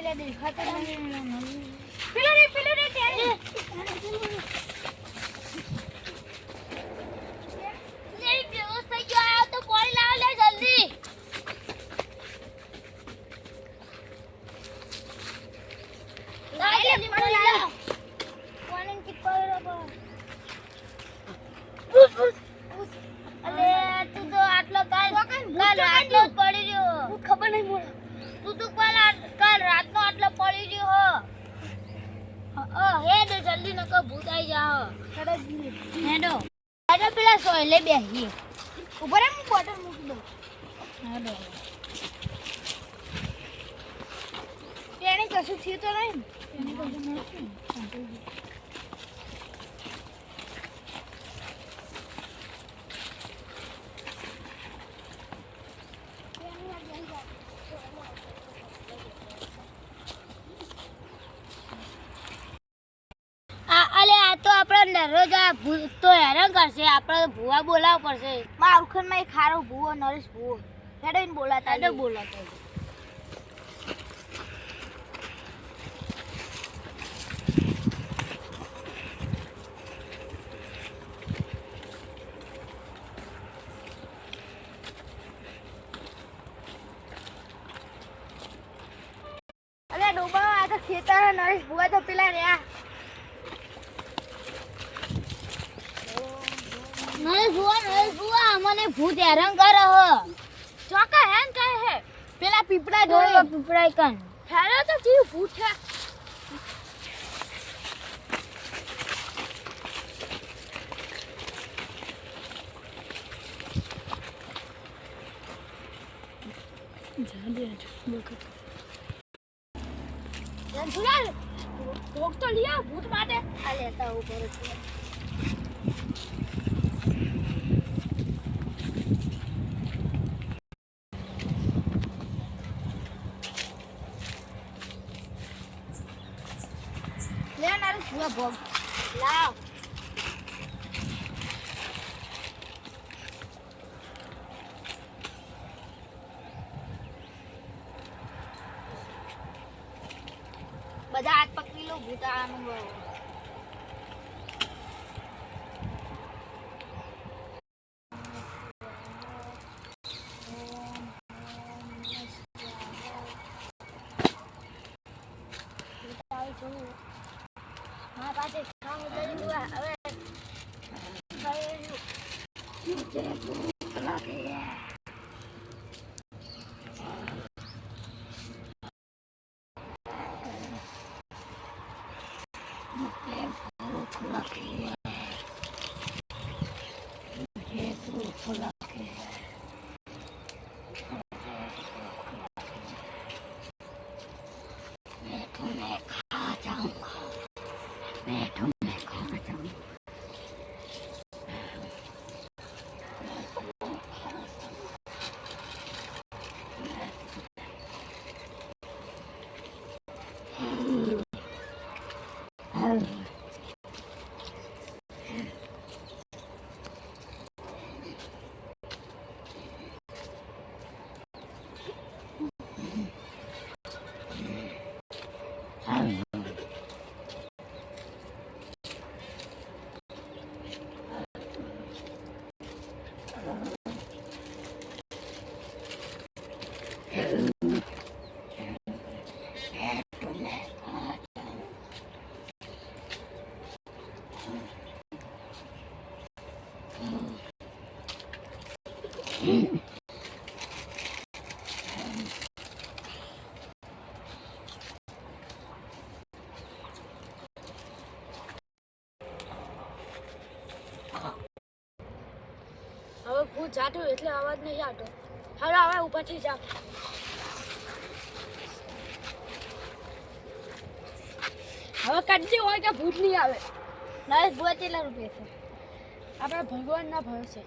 એટલે દેખાતો નહીં. પેલો રે ટેણી. નહીં બેહોશ થઈ ગયો આયો તો પાણી લાવ લે જલ્દી. લાવ જલ્દી પાણી લાવ. પાણી કી કરો બો. અલે તું તો આટલો કાલ આટલો જ પડી રહ્યો. હું ખબર નહીં મોળા. તું તો કાલ રાતનો આટલો પડી રહ્યો હો. હેડ જલ્દી નકો ભૂત આવી જા. હેડો પેલા સોયલે બેહી ઉપર હું બોટલ મૂકી દઉં. હેડો તેને કશું થયું તો નહીં. તેને કશું નથી. તો આપણે દરરોજ આ ભૂત તો હેરાન કરશે. આપણે ભૂવા બોલાવવા પડશે. મારા ઉખનમાં એક ખારો ભૂવો નરેશ ભૂવો હેડો એને બોલાતા અરે ડોબા આ તો ખેતર નરેશ ભૂવા તો પેલા રહ્યા. નરેશ ભૂવા મને ભૂત હેરાન કરે હો. ચોકા હેન કહે હે પેલા પીપડા જોયો પીપડા કન હેરો તો જીવ ભૂત છે. ભોગ તો लिया ભૂત માટે આ લેતા ઉપર છે. લે નરેશ ભૂવા ભોગ લાવ. બધા હાથ પકડી લો ભૂતાળાનું બહુ. હા પાસે કામ કરી દુઆ હવે મુझे भूख लगी है. मुझे भूख लगी है. मुझे भूख लगी है. मैं तुम्हें खा जाऊंगा. मैं तुम्हें खा जाऊंगा. હવે ભૂત જાટું એટલે અવાજ નહીં આવતો. હવે હવે ઉપરથી જા. હવે કદી હોય કે ભૂત નહીં આવે. નરેશ ભૂવા કેટલા રૂપિયા છે? આપણે ભગવાનના ભરોસે.